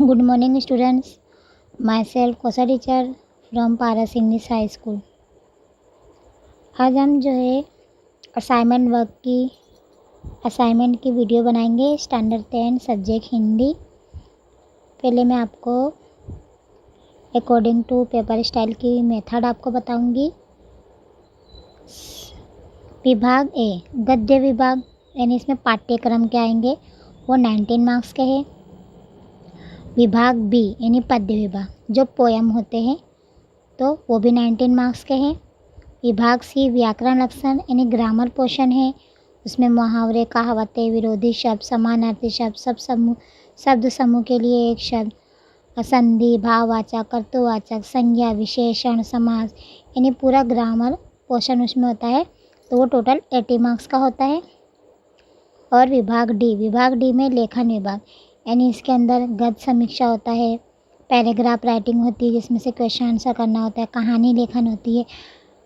Good morning students, myself Kosa teacher from Paras English high school. आज हम जो है असाइनमेंट की वीडियो बनाएंगे। Standard 10 subject Hindi. पहले मैं आपको अकॉर्डिंग टू पेपर स्टाइल की मेथड आपको बताऊंगी। विभाग ए गद्य विभाग, यानी इसमें पाठ्यक्रम के आएंगे, वो 19 मार्क्स के हैं। विभाग बी यानी पद्य विभाग, जो पोयम होते हैं, तो वो भी 19 मार्क्स के हैं। विभाग सी व्याकरण लक्षण यानी ग्रामर पोर्शन है, उसमें मुहावरे, कहावतें, विरोधी शब्द, समानार्थी शब्द, शब्द समूह के लिए एक शब्द, संधि, भाववाचक, कर्तृवाचक, संज्ञा, विशेषण, समास, यानी पूरा ग्रामर पोर्शन उसमें होता है। तो वो टोटल 80 मार्क्स का होता है। और विभाग डी में लेखन विभाग, यानी इसके अंदर गद्य समीक्षा होता है, पैराग्राफ राइटिंग होती है जिसमें से क्वेश्चन आंसर करना होता है, कहानी लेखन होती है,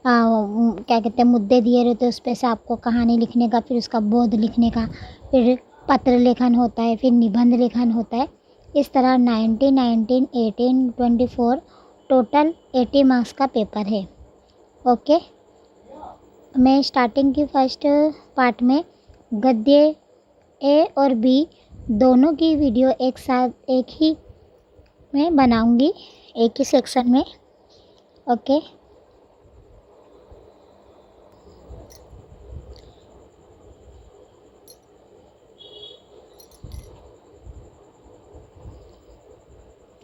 क्या कहते हैं, मुद्दे दिए रहते हैं उस पर से आपको कहानी लिखने का, फिर उसका बोध लिखने का, फिर पत्र लेखन होता है, फिर निबंध लेखन होता है। इस तरह 19, 19, 18, 24 टोटल 80 मार्क्स का पेपर है। ओके, मैं स्टार्टिंग की फर्स्ट पार्ट में गद्य ए और बी दोनों की वीडियो एक साथ एक ही में बनाऊंगी, एक ही सेक्शन में। ओके,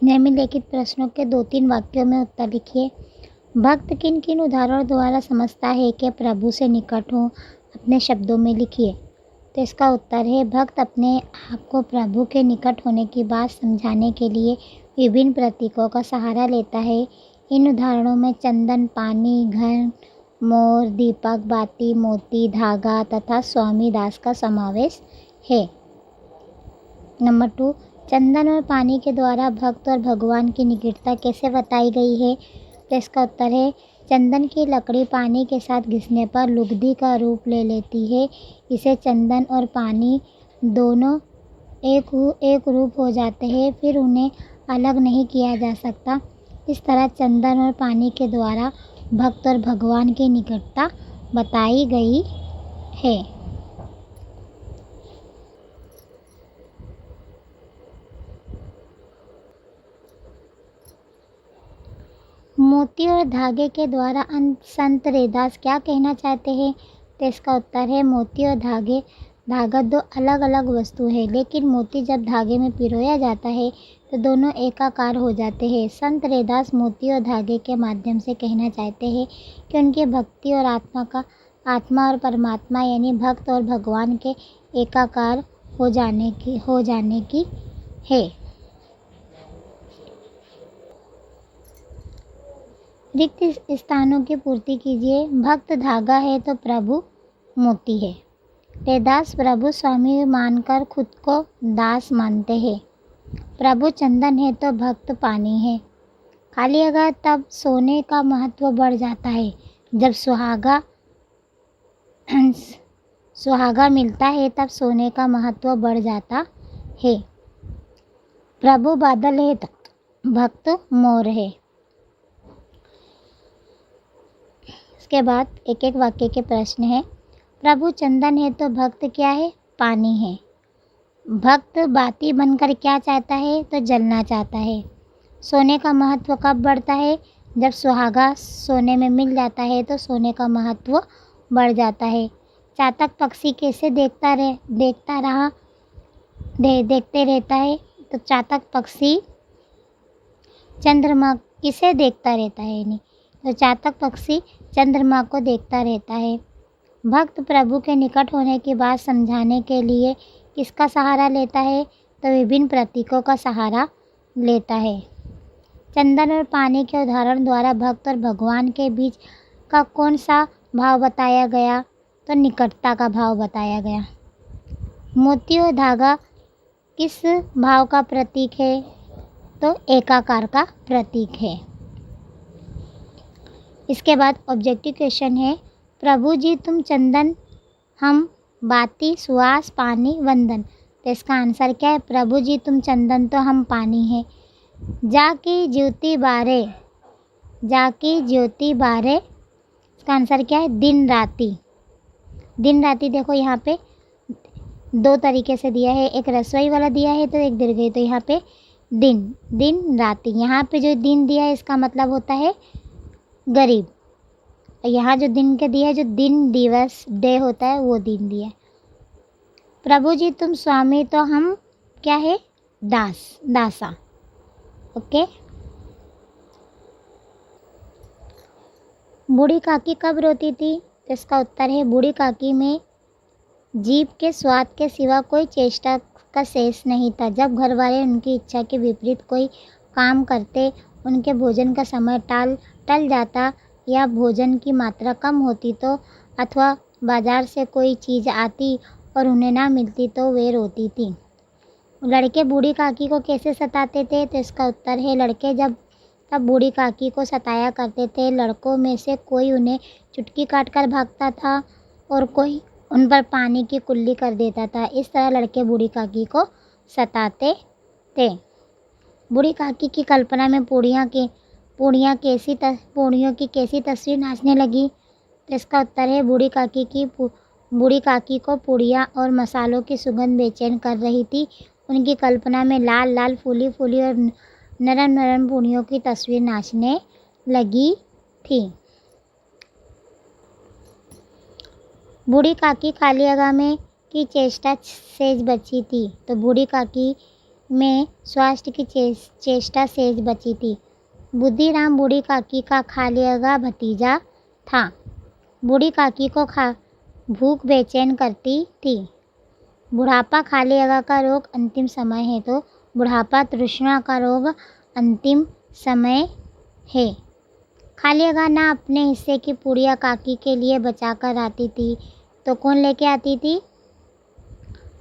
निम्नलिखित प्रश्नों के 2-3 वाक्यों में उत्तर लिखिए। भक्त किन किन उदाहरणों द्वारा समझता है कि प्रभु से निकट हो, अपने शब्दों में लिखिए। तो इसका उत्तर है, भक्त अपने आप को प्रभु के निकट होने की बात समझाने के लिए विभिन्न प्रतीकों का सहारा लेता है। इन उदाहरणों में चंदन, पानी, घर, मोर, दीपक, बाती, मोती, धागा तथा स्वामी दास का समावेश है। नंबर 2, चंदन और पानी के द्वारा भक्त और भगवान की निकटता कैसे बताई गई है। तो इसका उत्तर है, चंदन की लकड़ी पानी के साथ घिसने पर लुगदी का रूप ले लेती है। इसे चंदन और पानी दोनों एक रूप हो जाते हैं, फिर उन्हें अलग नहीं किया जा सकता। इस तरह चंदन और पानी के द्वारा भक्त और भगवान की निकटता बताई गई है। मोती और धागे के द्वारा संत रैदास क्या कहना चाहते हैं। तो इसका उत्तर है, मोती और धागा दो अलग अलग वस्तु है, लेकिन मोती जब धागे में पिरोया जाता है तो दोनों एकाकार हो जाते हैं। संत रैदास मोती और धागे के माध्यम से कहना चाहते हैं कि उनकी भक्ति और आत्मा और परमात्मा यानी भक्त और भगवान के एकाकार हो जाने की है। रिक्त स्थानों की पूर्ति कीजिए। भक्त धागा है तो प्रभु मोती है। रैदास प्रभु स्वामी मानकर खुद को दास मानते हैं। प्रभु चंदन है तो भक्त पानी है। खाली अगर तब सोने का महत्व बढ़ जाता है जब सुहागा मिलता है, तब सोने का महत्व बढ़ जाता है। प्रभु बादल है तो भक्त मोर है। इसके बाद एक एक वाक्य के प्रश्न है। प्रभु चंदन है तो भक्त क्या है, पानी है। भक्त बाती बनकर क्या चाहता है, तो जलना चाहता है। सोने का महत्व कब बढ़ता है, जब सुहागा सोने में मिल जाता है तो सोने का महत्व बढ़ जाता है। चातक पक्षी कैसे देखते रहता है, तो चातक पक्षी चंद्रमा किसे देखता रहता है, नहीं तो चातक पक्षी चंद्रमा को देखता रहता है। भक्त प्रभु के निकट होने की बात समझाने के लिए किसका सहारा लेता है, तो विभिन्न प्रतीकों का सहारा लेता है। चंदन और पानी के उदाहरण द्वारा भक्त और भगवान के बीच का कौन सा भाव बताया गया, तो निकटता का भाव बताया गया। मोती और धागा किस भाव का प्रतीक है, तो एकाकार का प्रतीक है। इसके बाद ऑब्जेक्टिव क्वेश्चन है, प्रभु जी तुम चंदन, हम बाती, सुहास, पानी, वंदन। तो इसका आंसर क्या है? प्रभु जी तुम चंदन तो हम पानी है। जाकी ज्योति बारे, जाकी ज्योति बारे, इसका आंसर क्या है? दिन राती। दिन राती देखो यहाँ पे दो तरीके से दिया है, एक रसोई वाला दिया है तो एक दीर्घई। तो यहाँ पे दिन, दिन राती, यहाँ पे जो दिन दिया है इसका मतलब होता है गरीब। और यहाँ जो दिन के दिया है, जो दिन दिवस डे होता है वो दिन दिया है। प्रभु जी तुम स्वामी तो हम क्या है? दास, दासा। ओके। बूढ़ी काकी कब रोती थी? तो इसका उत्तर है बूढ़ी काकी में जीभ के स्वाद के सिवा कोई चेष्टा का शेष नहीं था। जब घर वाले उनकी इच्छा के विपरीत कोई काम करते, उनके भोजन का समय टल जाता या भोजन की मात्रा कम होती तो अथवा बाजार से कोई चीज़ आती और उन्हें ना मिलती तो वे रोती थी। लड़के बूढ़ी काकी को कैसे सताते थे? तो इसका उत्तर है लड़के तब बूढ़ी काकी को सताया करते थे। लड़कों में से कोई उन्हें चुटकी काट कर भागता था और कोई उन पर पानी की कुल्ली कर देता था। इस तरह लड़के बूढ़ी काकी को सताते थे। बूढ़ी काकी की कल्पना में पूड़ियों की कैसी तस्वीर नाचने लगी? तो इसका उत्तर है बूढ़ी काकी को पूड़ियाँ और मसालों की सुगंध बेचैन कर रही थी। उनकी कल्पना में लाल लाल फूली फूली और नरम नरम पूड़ियों की तस्वीर नाचने लगी थी। बूढ़ी काकी कालियागा में की चेष्टा सेज बची थी। तो बूढ़ी काकी में स्वास्थ्य की चेष्टा सेज बची थी। बुद्धिराम बूढ़ी काकी का खालियागा भतीजा था। बूढ़ी काकी को भूख बेचैन करती थी। बुढ़ापा खालियागा का रोग अंतिम समय है। तो बुढ़ापा तृष्णा का रोग अंतिम समय है। खालियागा ना अपने हिस्से की पूड़ियाँ काकी के लिए बचा कर आती थी तो कौन लेके आती थी?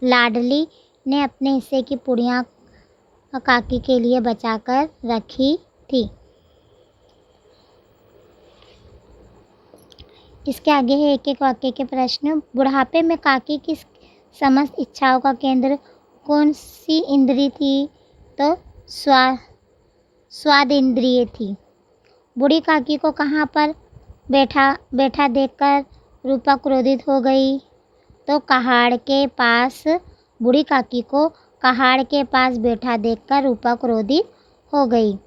लाडली ने अपने हिस्से की पूड़ियाँ काकी के लिए बचा कर रखी थी। इसके आगे है एक एक वाक्य के प्रश्न। बुढ़ापे में काकी की समस्त इच्छाओं का केंद्र कौन सी इंद्री थी? तो स्वाद इंद्रिय थी। बूढ़ी काकी को कहाँ पर बैठा देखकर रूपा क्रोधित हो गई? तो कहाड़ के पास। बूढ़ी काकी को कहाड़ के पास बैठा देखकर रूपा क्रोधित हो गई।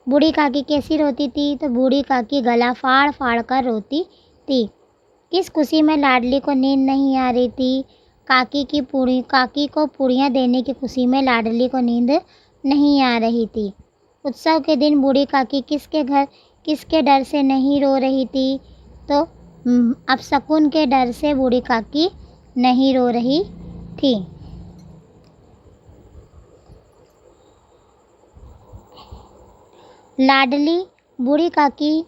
बूढ़ी काकी कैसी रोती थी? तो बूढ़ी काकी गला फाड़ फाड़ कर रोती थी। किस खुशी में लाडली को नींद नहीं आ रही थी? काकी को पूड़ियाँ देने की खुशी में लाडली को नींद नहीं आ रही थी। उत्सव के दिन बूढ़ी काकी किसके डर से नहीं रो रही थी? तो अपशकुन के डर से बूढ़ी काकी नहीं रो रही थी। लाडली बूढ़ी काकी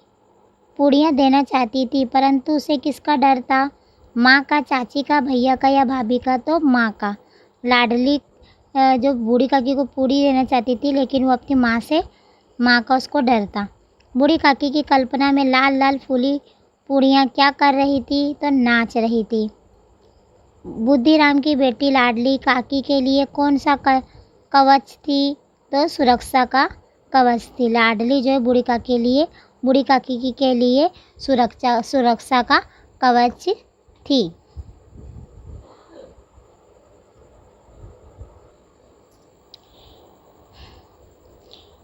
पूड़ियाँ देना चाहती थी परंतु उसे किसका डर था? माँ का, चाची का, भैया का या भाभी का? तो माँ का। लाडली जो बूढ़ी काकी को पूड़ी देना चाहती थी लेकिन वो अपनी माँ का उसको डर था। बूढ़ी काकी की कल्पना में लाल लाल फूली पूड़ियाँ क्या कर रही थी? तो नाच रही थी। बुद्धिराम की बेटी लाडली काकी के लिए कौन सा कवच थी? तो सुरक्षा का कवच थी। लाडली जो है बूढ़ी काकी के लिए सुरक्षा का कवच थी।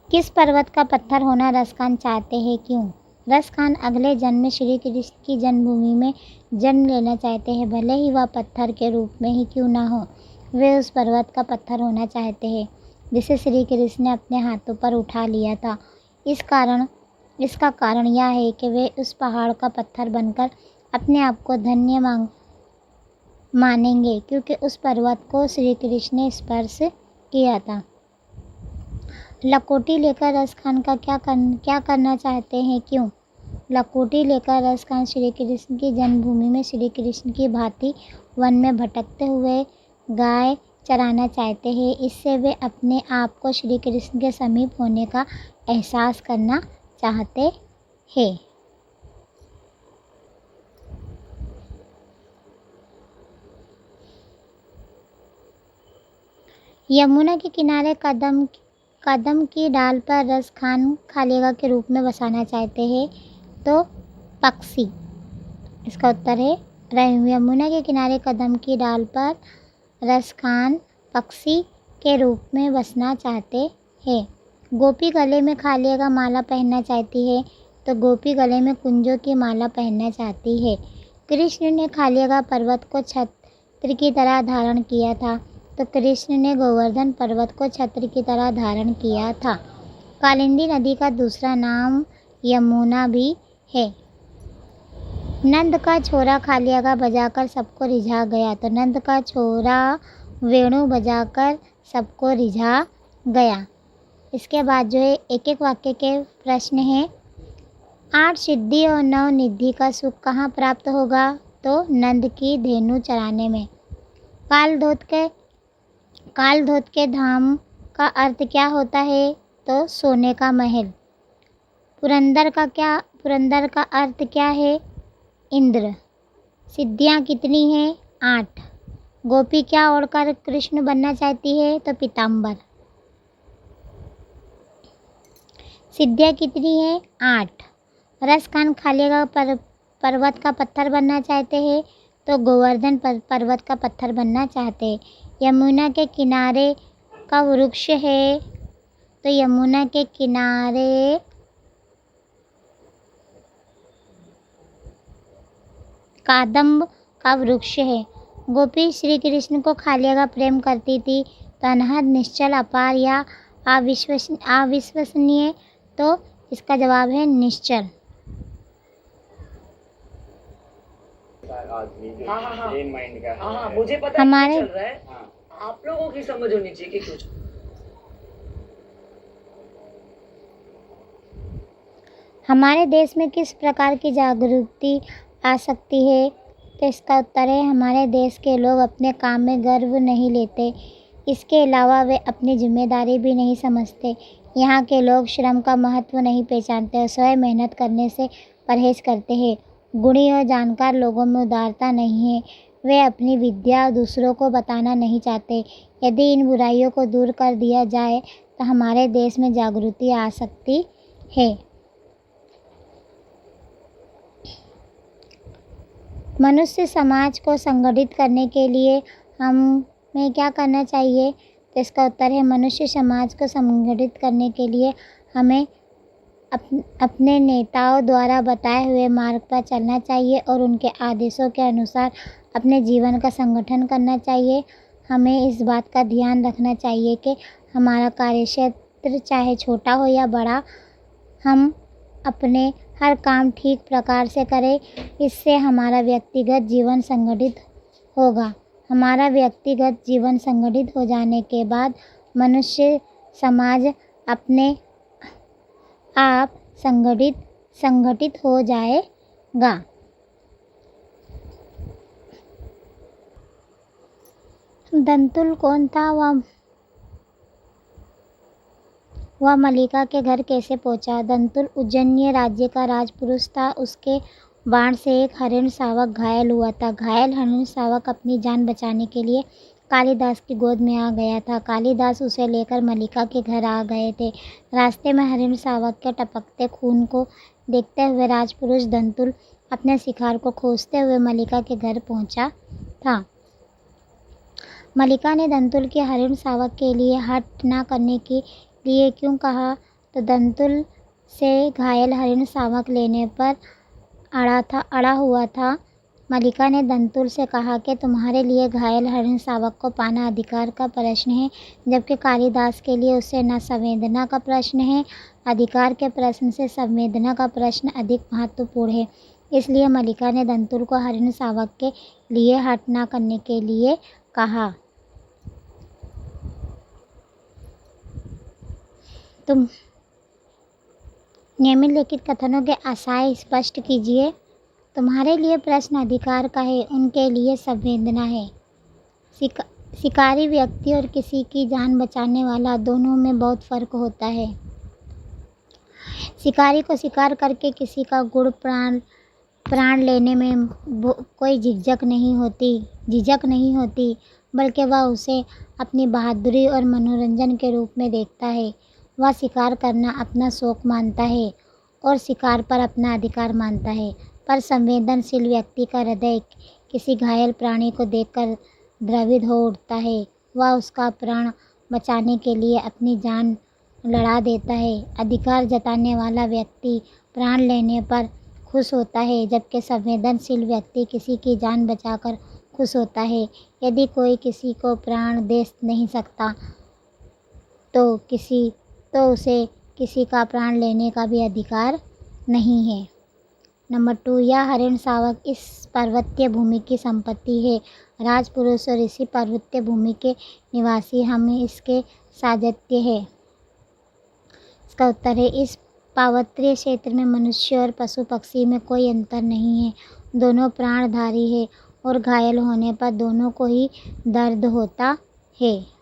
किस पर्वत का पत्थर होना रसखान चाहते हैं? क्यों? रसखान अगले जन्म में श्री कृष्ण की जन्मभूमि में जन्म लेना चाहते हैं, भले ही वह पत्थर के रूप में ही क्यों ना हो। वे उस पर्वत का पत्थर होना चाहते हैं जिसे श्री कृष्ण ने अपने हाथों पर उठा लिया था। इसका कारण यह है कि वे उस पहाड़ का पत्थर बनकर अपने आप को धन्य मानेंगे क्योंकि उस पर्वत को श्री कृष्ण ने स्पर्श किया था। लकोटी लेकर रसखान का क्या करना चाहते हैं? क्यों? लकोटी लेकर रसखान श्री कृष्ण की जन्मभूमि में श्री कृष्ण की भांति वन में भटकते हुए गाय चराना चाहते हैं। इससे वे अपने आप को श्री कृष्ण के समीप होने का एहसास करना चाहते हैं। यमुना के किनारे कदम कदम की डाल पर रस खान खालिगा के रूप में बसाना चाहते हैं तो पक्षी। इसका उत्तर है यमुना के किनारे कदम की डाल पर रस खान पक्षी के रूप में बसना चाहते हैं। गोपी गले में खालिगा माला पहनना चाहती है तो गोपी गले में कुंजों की माला पहनना चाहती है। कृष्ण ने खालिगा पर्वत को छत्र की तरह धारण किया था तो कृष्ण ने गोवर्धन पर्वत को छत्र की तरह धारण किया था। कालिंदी नदी का दूसरा नाम यमुना भी है। नंद का छोरा खालिगा बजाकर सबको रिझा गया तो नंद का छोरा वेणु बजाकर सबको रिझा गया। इसके बाद जो है एक एक वाक्य के प्रश्न हैं। 8 सिद्धि और 9 निधि का सुख कहाँ प्राप्त होगा तो नंद की धेनु चराने में। काल धोत के धाम का अर्थ क्या होता है तो सोने का महल। पुरंदर का अर्थ क्या है इंद्र। सिद्धियाँ कितनी हैं 8। गोपी क्या ओढ़कर कृष्ण बनना चाहती है तो पीताम्बर। सिद्धियाँ कितनी हैं 8। रस खान खालिगा पर्वत का पत्थर बनना चाहते हैं तो गोवर्धन पर्वत का पत्थर बनना चाहते हैं। यमुना के किनारे का वृक्ष है तो यमुना के किनारे कादम्ब का वृक्ष है। गोपी श्री कृष्ण को खालिगा प्रेम करती थी तो अनहद निश्चल अपार या अविश्वसनीय तो इसका जवाब है निश्चल। हाँ माइंड का हाँ मुझे पता है क्यों चल रहा है। आप लोगों की समझ होनी चाहिए कि क्यों चल रहा है। हमारे देश में किस प्रकार की जागृति आ सकती है तो इसका उत्तर है हमारे देश के लोग अपने काम में गर्व नहीं लेते। इसके अलावा वे अपनी जिम्मेदारी भी नहीं समझते। यहाँ के लोग श्रम का महत्व नहीं पहचानते और स्वयं मेहनत करने से परहेज करते हैं। गुणी और जानकार लोगों में उदारता नहीं है। वे अपनी विद्या दूसरों को बताना नहीं चाहते। यदि इन बुराइयों को दूर कर दिया जाए तो हमारे देश में जागृति आ सकती है। मनुष्य समाज को संगठित करने के लिए हमें क्या करना चाहिए तो इसका उत्तर है मनुष्य समाज को संगठित करने के लिए हमें अपने नेताओं द्वारा बताए हुए मार्ग पर चलना चाहिए और उनके आदेशों के अनुसार अपने जीवन का संगठन करना चाहिए। हमें इस बात का ध्यान रखना चाहिए कि हमारा कार्यक्षेत्र चाहे छोटा हो या बड़ा, हम अपने हर काम ठीक प्रकार से करें। इससे हमारा व्यक्तिगत जीवन संगठित होगा। हमारा व्यक्तिगत जीवन संगठित हो जाने के बाद मनुष्य समाज अपने आप संगठित हो जाएगा। दंतुल कौन था वह मल्लिका के घर कैसे पहुंचा। दंतुल उज्जैन राज्य का राजपुरुष था। उसके बाण से एक हरिण शावक घायल हुआ था। घायल हरिण शावक अपनी जान बचाने के लिए कालिदास की गोद में आ गया था। कालिदास उसे लेकर मल्लिका के घर आ गए थे। रास्ते में हरिण शावक के टपकते खून को देखते हुए राजपुरुष दंतुल अपने शिकार को खोजते हुए मल्लिका के घर पहुंचा था। मल्लिका ने दंतुल के हरिण शावक के लिए हट न करने के लिए क्यों कहा तो दंतुल से घायल हरिण शावक लेने पर अड़ा हुआ था। मल्लिका ने दंतुल से कहा कि तुम्हारे लिए घायल हरिण शावक को पाना अधिकार का प्रश्न है, जबकि कालिदास के लिए उससे न संवेदना का प्रश्न है। अधिकार के प्रश्न से संवेदना का प्रश्न अधिक महत्वपूर्ण है। इसलिए मल्लिका ने दंतुल को हरिण शावक के लिए हट न करने के लिए कहा। तुम नियमित लिखित कथनों के आशय स्पष्ट कीजिए। तुम्हारे लिए प्रश्न अधिकार का है, उनके लिए संवेदना है। शिकारी व्यक्ति और किसी की जान बचाने वाला, दोनों में बहुत फर्क होता है। शिकारी को शिकार करके किसी का गुड़ प्राण लेने में कोई झिझक नहीं होती। बल्कि वह उसे अपनी बहादुरी और मनोरंजन के रूप में देखता है। वह शिकार करना अपना शौक मानता है और शिकार पर अपना अधिकार मानता है। पर संवेदनशील व्यक्ति का हृदय किसी घायल प्राणी को देखकर द्रवित हो उठता है। वह उसका प्राण बचाने के लिए अपनी जान लड़ा देता है। अधिकार जताने वाला व्यक्ति प्राण लेने पर खुश होता है, जबकि संवेदनशील व्यक्ति किसी की जान बचाकर खुश होता है। यदि कोई किसी को प्राण दे नहीं सकता तो उसे किसी का प्राण लेने का भी अधिकार नहीं है। नंबर 2, यह हरिण शावक इस पर्वतीय भूमि की संपत्ति है। राजपुरुष और ऋषि पर्वतीय भूमि के निवासी हम इसके साजत्य है। इसका उत्तर है, इस पर्वतीय क्षेत्र में मनुष्य और पशु पक्षी में कोई अंतर नहीं है। दोनों प्राणधारी है और घायल होने पर दोनों को ही दर्द होता है।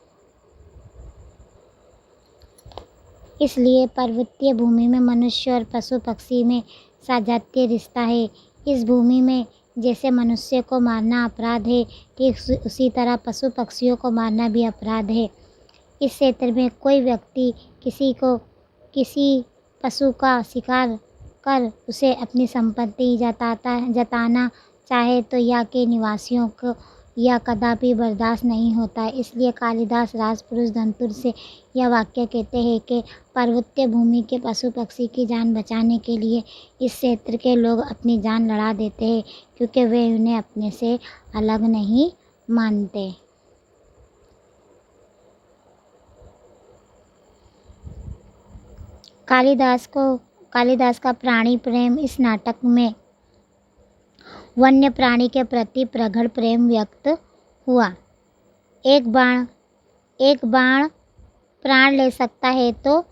इसलिए पर्वतीय भूमि में मनुष्य और पशु पक्षी में साजात्य रिश्ता है। इस भूमि में जैसे मनुष्य को मारना अपराध है, ठीक उसी तरह पशु पक्षियों को मारना भी अपराध है। इस क्षेत्र में कोई व्यक्ति किसी पशु का शिकार कर उसे अपनी संपत्ति जताना चाहे तो यहाँ के निवासियों को यह कदापि बर्दाश्त नहीं होता। इसलिए कालिदास राजपुरुष धनतुर से यह वाक्य कहते हैं कि पर्वतीय भूमि के पशु पक्षी की जान बचाने के लिए इस क्षेत्र के लोग अपनी जान लड़ा देते हैं, क्योंकि वे उन्हें अपने से अलग नहीं मानते। कालिदास का प्राणी प्रेम इस नाटक में वन्य प्राणी के प्रति प्रगाढ़ प्रेम व्यक्त हुआ। एक बाण प्राण ले सकता है तो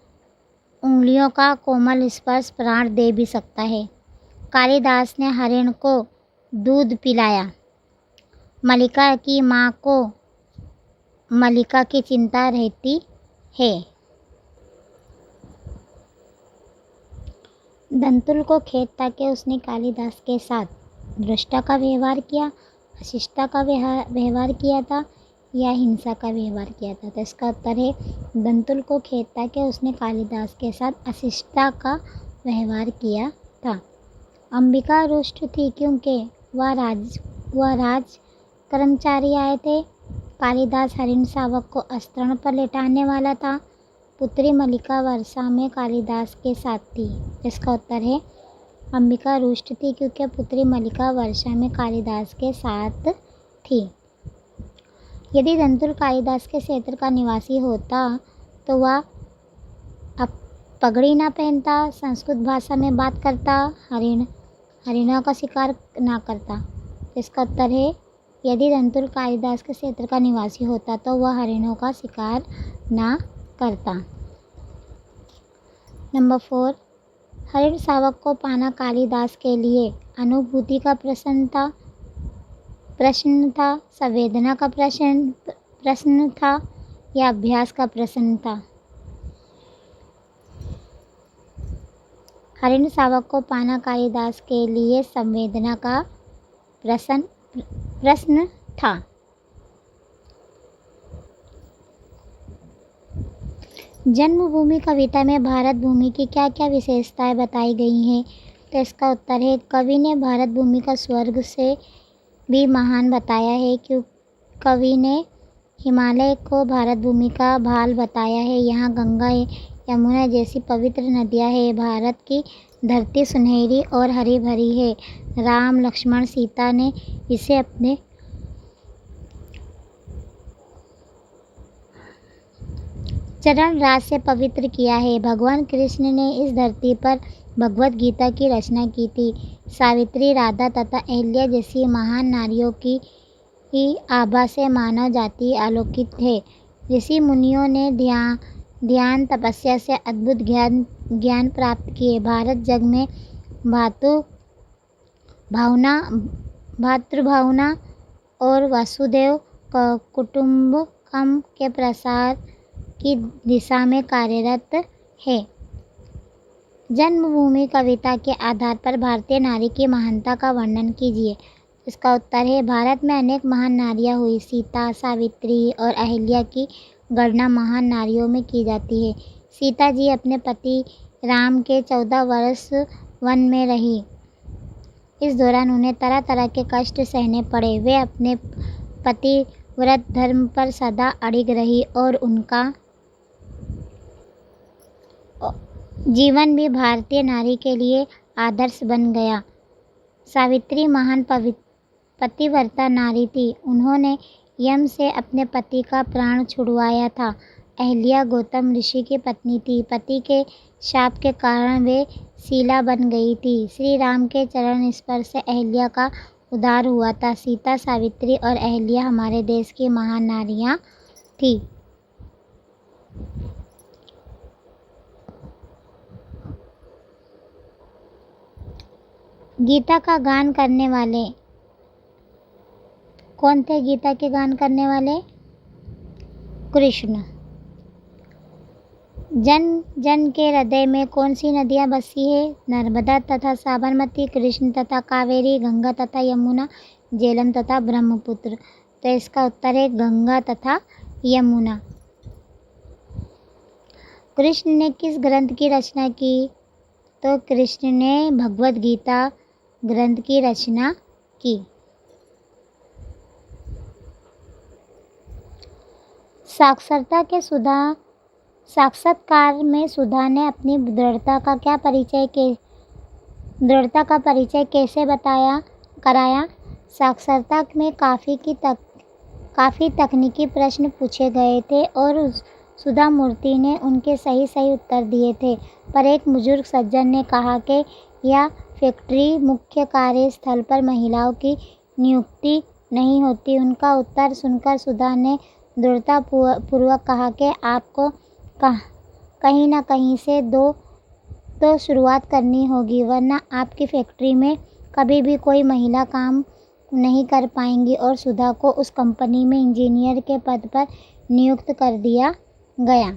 उंगलियों का कोमल स्पर्श प्राण दे भी सकता है। कालिदास ने हरिण को दूध पिलाया। मल्लिका की माँ को मल्लिका की चिंता रहती है। धनतुल को खेद था कि उसने कालिदास के साथ धृष्टता का व्यवहार किया, अशिष्टता का व्यवहार किया था या हिंसा का व्यवहार किया था। तो इसका उत्तर है, धनतुल को खेद था कि उसने कालिदास के साथ अशिष्टता का व्यवहार किया था। अंबिका रुष्ट थी क्योंकि वह राज कर्मचारी आए थे। कालिदास हरिण शावक को अस्त्रण पर लेटाने वाला था। पुत्री मल्लिका वर्षा में कालिदास के साथ थी। इसका उत्तर है, अंबिका रुष्ट थी क्योंकि पुत्री मल्लिका वर्षा में कालिदास के साथ थी। यदि धनतुल कालिदास के क्षेत्र का निवासी होता तो वह अब पगड़ी ना पहनता, संस्कृत भाषा में बात करता, हरिणों का शिकार ना करता। इसका उत्तर है, यदि धनतुल कालिदास के क्षेत्र का निवासी होता तो वह हरिणों का शिकार ना करता। नंबर 4, हरिण शावक को पाना कालिदास के लिए अनुभूति का प्रश्न था, संवेदना का प्रश्न था या अभ्यास का प्रश्न था। हरिण शावक को पाना कालिदास के लिए संवेदना का प्रश्न था। जन्मभूमि कविता में भारत भूमि की क्या क्या विशेषताएं बताई गई हैं? तो इसका उत्तर है, कवि ने भारत भूमि का स्वर्ग से भी महान बताया है। कवि ने हिमालय को भारत भूमि का भाल बताया है। यहाँ गंगा यमुना जैसी पवित्र नदियाँ हैं। भारत की धरती सुनहरी और हरी भरी है। राम लक्ष्मण सीता ने इसे अपने चरण राज से पवित्र किया है। भगवान कृष्ण ने इस धरती पर भगवत गीता की रचना की थी। सावित्री, राधा तथा अहिल्या जैसी महान नारियों की आभा से मानव जाति आलोकित है। ऋषि मुनियों ने ध्यान तपस्या से अद्भुत ज्ञान प्राप्त किए। भारत जग में भातृभावना और वसुधैव कुटुंबकम के प्रसार की दिशा में कार्यरत है। जन्मभूमि कविता के आधार पर भारतीय नारी की महानता का वर्णन कीजिए। इसका उत्तर है भारत में अनेक महान नारियाँ हुई। सीता, सावित्री और अहिल्या की गणना महान नारियों में की जाती है। सीता जी अपने पति राम के 14 वर्ष वन में रही। इस दौरान उन्हें तरह तरह के कष्ट सहने पड़े। वे अपने पतिव्रत धर्म पर सदा अड़िग रही और उनका जीवन भी भारतीय नारी के लिए आदर्श बन गया। सावित्री महान पतिव्रता नारी थी। उन्होंने यम से अपने पति का प्राण छुड़वाया था। अहिल्या गौतम ऋषि की पत्नी थी। पति के शाप के कारण वे शीला बन गई थी। श्री राम के चरण स्पर्श से अहिल्या का उद्धार हुआ था। सीता, सावित्री और अहिल्या हमारे देश की महान नारियां थी। गीता का गान करने वाले कौन थे? गीता के गान करने वाले कृष्ण। जन जन के हृदय में कौन सी नदियाँ बसी है? नर्मदा तथा साबरमती, कृष्ण तथा कावेरी, गंगा तथा यमुना, झेलम तथा ब्रह्मपुत्र। तो इसका उत्तर है गंगा तथा यमुना। कृष्ण ने किस ग्रंथ की रचना की? तो कृष्ण ने भगवद गीता ग्रंथ की रचना की। साक्षात्कार में सुधा ने अपनी दृढ़ता का परिचय कैसे कराया? साक्षात्कार में काफ़ी तकनीकी प्रश्न पूछे गए थे और सुधा मूर्ति ने उनके सही उत्तर दिए थे। पर एक बुजुर्ग सज्जन ने कहा कि यह फैक्ट्री मुख्य कार्यस्थल पर महिलाओं की नियुक्ति नहीं होती। उनका उत्तर सुनकर सुधा ने दृढ़तापूर्वक कहा कि आपको कहीं ना कहीं से तो शुरुआत करनी होगी, वरना आपकी फैक्ट्री में कभी भी कोई महिला काम नहीं कर पाएंगी। और सुधा को उस कंपनी में इंजीनियर के पद पर नियुक्त कर दिया गया।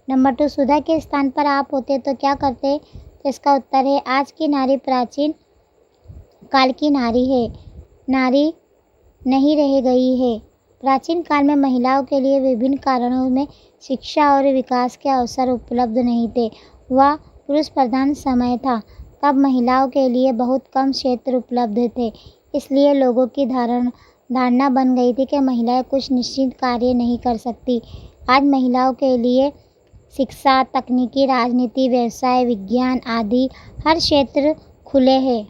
नंबर 2, सुधा के स्थान पर आप होते तो क्या करते? तो इसका उत्तर है आज की नारी प्राचीन काल की नारी है, नारी नहीं रह गई है। प्राचीन काल में महिलाओं के लिए विभिन्न कारणों में शिक्षा और विकास के अवसर उपलब्ध नहीं थे। वह पुरुष प्रधान समय था। तब महिलाओं के लिए बहुत कम क्षेत्र उपलब्ध थे। इसलिए लोगों की धारणा बन गई थी कि महिलाएं कुछ निश्चित कार्य नहीं कर सकती। आज महिलाओं के लिए शिक्षा, तकनीकी, राजनीति, व्यवसाय, विज्ञान आदि हर क्षेत्र खुले हैं।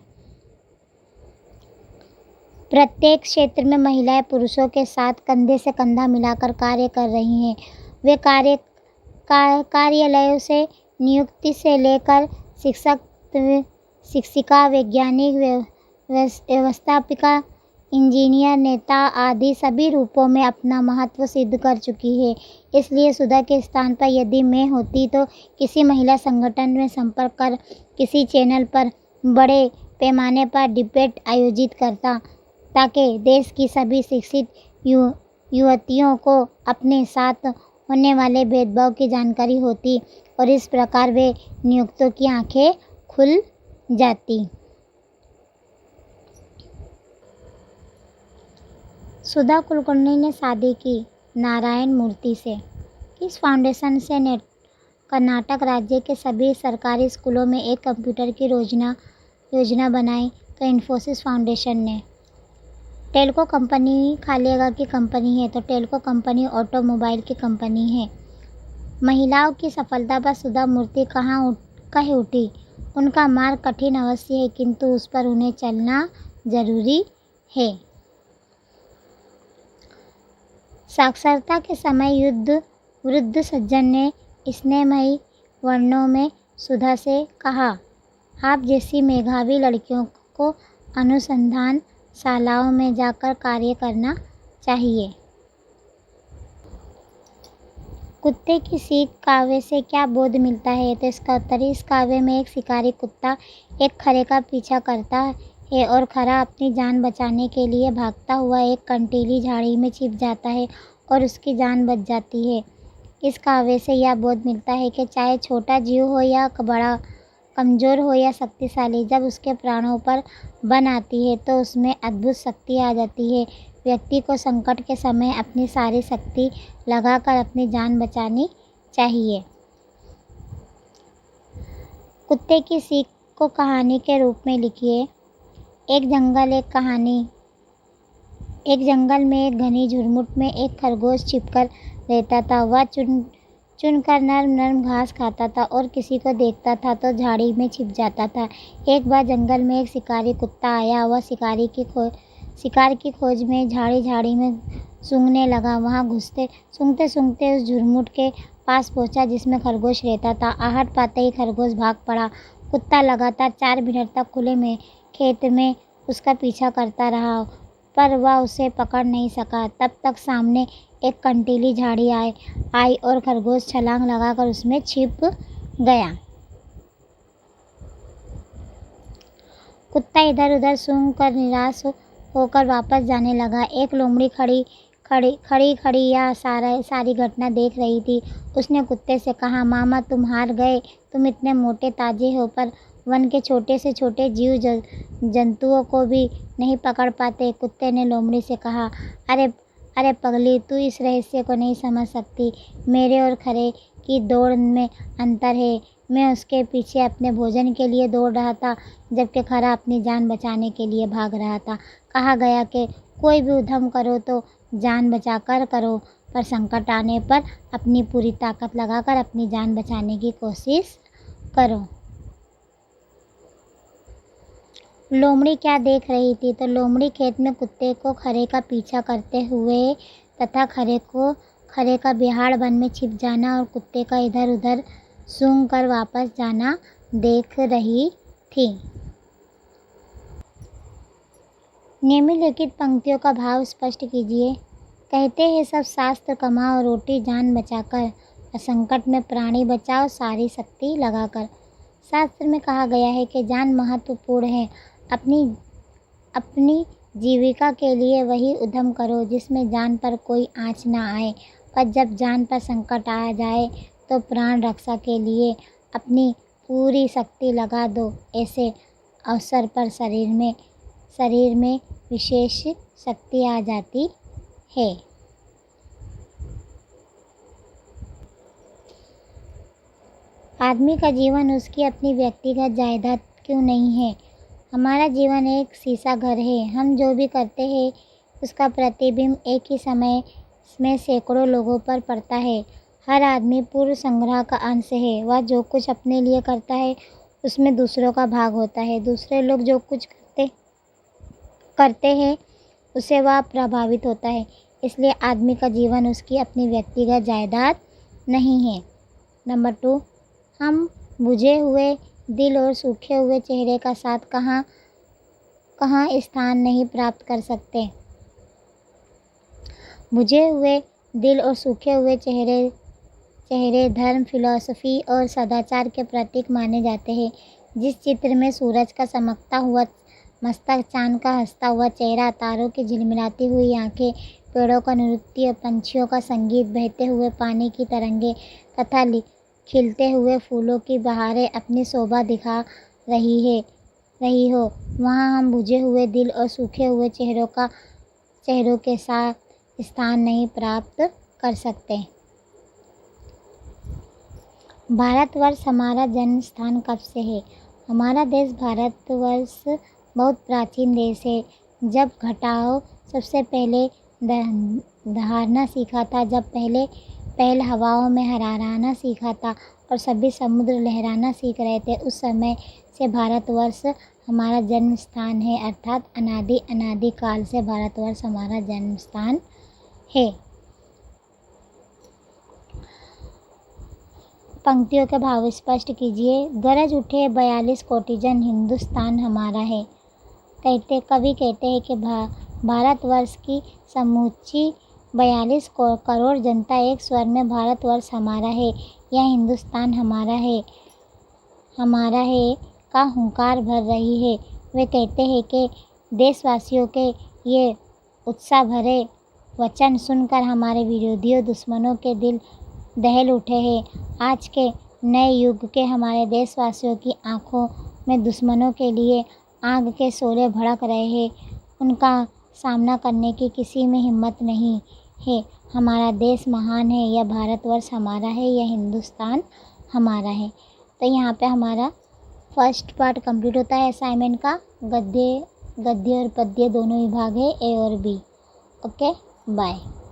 प्रत्येक क्षेत्र में महिलाएं पुरुषों के साथ कंधे से कंधा मिलाकर कार्य कर रही हैं। वे कार्यालयों से नियुक्ति से लेकर शिक्षिका, वैज्ञानिक, व्यवस्थापिका, इंजीनियर, नेता आदि सभी रूपों में अपना महत्व सिद्ध कर चुकी है। इसलिए सुधा के स्थान पर यदि मैं होती तो किसी महिला संगठन में संपर्क कर किसी चैनल पर बड़े पैमाने पर डिबेट आयोजित करता, ताकि देश की सभी शिक्षित युवतियों को अपने साथ होने वाले भेदभाव की जानकारी होती और इस प्रकार वे नियुक्तों की आंखें खुल जाती। सुधा कुलकर्णी ने शादी की नारायण मूर्ति से। इस फाउंडेशन से कर्नाटक राज्य के सभी सरकारी स्कूलों में एक कंप्यूटर की योजना बनाई। तो इन्फोसिस फाउंडेशन ने। टेल्को कंपनी खालियागा की कंपनी है, तो टेल्को कंपनी ऑटोमोबाइल की कंपनी है। महिलाओं की सफलता पर सुधा मूर्ति कह उठी, उनका मार्ग कठिन अवश्य है, किंतु उस पर उन्हें चलना जरूरी है। साक्षरता के समय वृद्ध सज्जन ने स्नेहमयी वर्णों में सुधा से कहा, आप जैसी मेधावी लड़कियों को अनुसंधान शालाओं में जाकर कार्य करना चाहिए। कुत्ते की सीख काव्य से क्या बोध मिलता है? तो इसका उत्तर है, इस काव्य में एक शिकारी कुत्ता एक खरे का पीछा करता है और खरा अपनी जान बचाने के लिए भागता हुआ एक कंटीली झाड़ी में छिप जाता है और उसकी जान बच जाती है। इस काव्य से यह बोध मिलता है कि चाहे छोटा जीव हो या बड़ा, कमज़ोर हो या शक्तिशाली, जब उसके प्राणों पर बन आती है तो उसमें अद्भुत शक्ति आ जाती है। व्यक्ति को संकट के समय अपनी सारी शक्ति लगाकर अपनी जान बचानी चाहिए। कुत्ते की सीख को कहानी के रूप में लिखिए। एक जंगल में एक घनी झुरमुट में एक खरगोश छिपकर रहता था। वह चुनकर नरम घास खाता था और किसी को देखता था तो झाड़ी में छिप जाता था। एक बार जंगल में एक शिकारी कुत्ता आया। वह शिकार की खोज में झाड़ी में सूंघने लगा। वहाँ सूंघते उस झुरमुट के पास पहुँचा जिसमें खरगोश रहता था। आहट पाते ही खरगोश भाग पड़ा। कुत्ता लगातार 4 मिनट तक खुले में खेत में उसका पीछा करता रहा, पर वह उसे पकड़ नहीं सका। तब तक सामने एक कंटीली झाड़ी आई और खरगोश छलांग लगाकर उसमें छिप गया। कुत्ता इधर उधर सूंघकर निराश होकर वापस जाने लगा। एक लोमड़ी खड़ी या सारी घटना देख रही थी। उसने कुत्ते से कहा, मामा तुम हार गए। तुम इतने मोटे ताजे हो पर वन के छोटे से छोटे जीव जंतुओं को भी नहीं पकड़ पाते। कुत्ते ने लोमड़ी से कहा, अरे पगली, तू इस रहस्य को नहीं समझ सकती। मेरे और खरे की दौड़ में अंतर है। मैं उसके पीछे अपने भोजन के लिए दौड़ रहा था, जबकि खरा अपनी जान बचाने के लिए भाग रहा था। कहा गया कि कोई भी उद्यम करो तो जान बचाकर करो, पर संकट आने पर अपनी पूरी ताकत लगाकर अपनी जान बचाने की कोशिश करो। लोमड़ी क्या देख रही थी? तो लोमड़ी खेत में कुत्ते को खरे का पीछा करते हुए तथा खरे का बिहाड़ वन में छिप जाना और कुत्ते का इधर उधर सूंघ कर वापस जाना देख रही थी। निम्नलिखित पंक्तियों का भाव स्पष्ट कीजिए। कहते हैं सब शास्त्र कमाओ, रोटी जान बचाकर, संकट में प्राणी बचाओ सारी शक्ति लगाकर। शास्त्र में कहा गया है कि जान महत्वपूर्ण है। अपनी जीविका के लिए वही उद्यम करो जिसमें जान पर कोई आँच न आए, पर जब जान पर संकट आ जाए तो प्राण रक्षा के लिए अपनी पूरी शक्ति लगा दो। ऐसे अवसर पर शरीर में विशेष शक्ति आ जाती है। आदमी का जीवन उसकी अपनी व्यक्तिगत जायदाद क्यों नहीं है? हमारा जीवन एक शीशा घर है। हम जो भी करते हैं उसका प्रतिबिंब एक ही समय में सैकड़ों लोगों पर पड़ता है। हर आदमी पूर्व संग्रह का अंश है। वह जो कुछ अपने लिए करता है उसमें दूसरों का भाग होता है। दूसरे लोग जो कुछ करते हैं उससे वह प्रभावित होता है। इसलिए आदमी का जीवन उसकी अपनी व्यक्तिगत जायदाद नहीं है। नंबर 2, हम बुझे हुए दिल और सूखे हुए चेहरे का साथ कहाँ स्थान नहीं प्राप्त कर सकते। बुझे हुए दिल और सूखे हुए चेहरे धर्म, फिलॉसफी और सदाचार के प्रतीक माने जाते हैं। जिस चित्र में सूरज का चमकता हुआ मस्तक, चांद का हंसता हुआ चेहरा, तारों की झिलमिलाती हुई आंखें, पेड़ों का नृत्य, पंछियों का संगीत, बहते हुए पानी की तरंगे तथा खिलते हुए फूलों की बहारें अपनी शोभा दिखा रही हो, वहाँ हम बुझे हुए दिल और सूखे हुए चेहरों के साथ स्थान नहीं प्राप्त कर सकते। भारतवर्ष हमारा जन्म स्थान कब से है? हमारा देश भारतवर्ष बहुत प्राचीन देश है। जब घटाओ सबसे पहले दहाड़ना सीखा था, जब पहल हवाओं में हराना सीखा था और सभी समुद्र लहराना सीख रहे थे, उस समय से भारतवर्ष हमारा जन्म स्थान है। अर्थात अनादि काल से भारतवर्ष हमारा जन्म स्थान है। पंक्तियों के भाव स्पष्ट कीजिए। गरज उठे 42 कोटि जन, हिंदुस्तान हमारा है। कवि कहते हैं कि भारतवर्ष की समूची 42 करोड़ जनता एक स्वर में भारतवर्ष हमारा है या हिंदुस्तान हमारा है का हुंकार भर रही है। वे कहते हैं कि देशवासियों के ये उत्साह भरे वचन सुनकर हमारे विरोधियों दुश्मनों के दिल दहल उठे हैं। आज के नए युग के हमारे देशवासियों की आंखों में दुश्मनों के लिए आग के शोले भड़क रहे हैं। उनका सामना करने की किसी में हिम्मत नहीं है। हमारा देश महान है, यह भारतवर्ष हमारा है, यह हिंदुस्तान हमारा है। तो यहाँ पे हमारा फर्स्ट पार्ट कंप्लीट होता है असाइनमेंट का। गद्य और पद्य दोनों विभाग है, ए और बी। Okay, bye.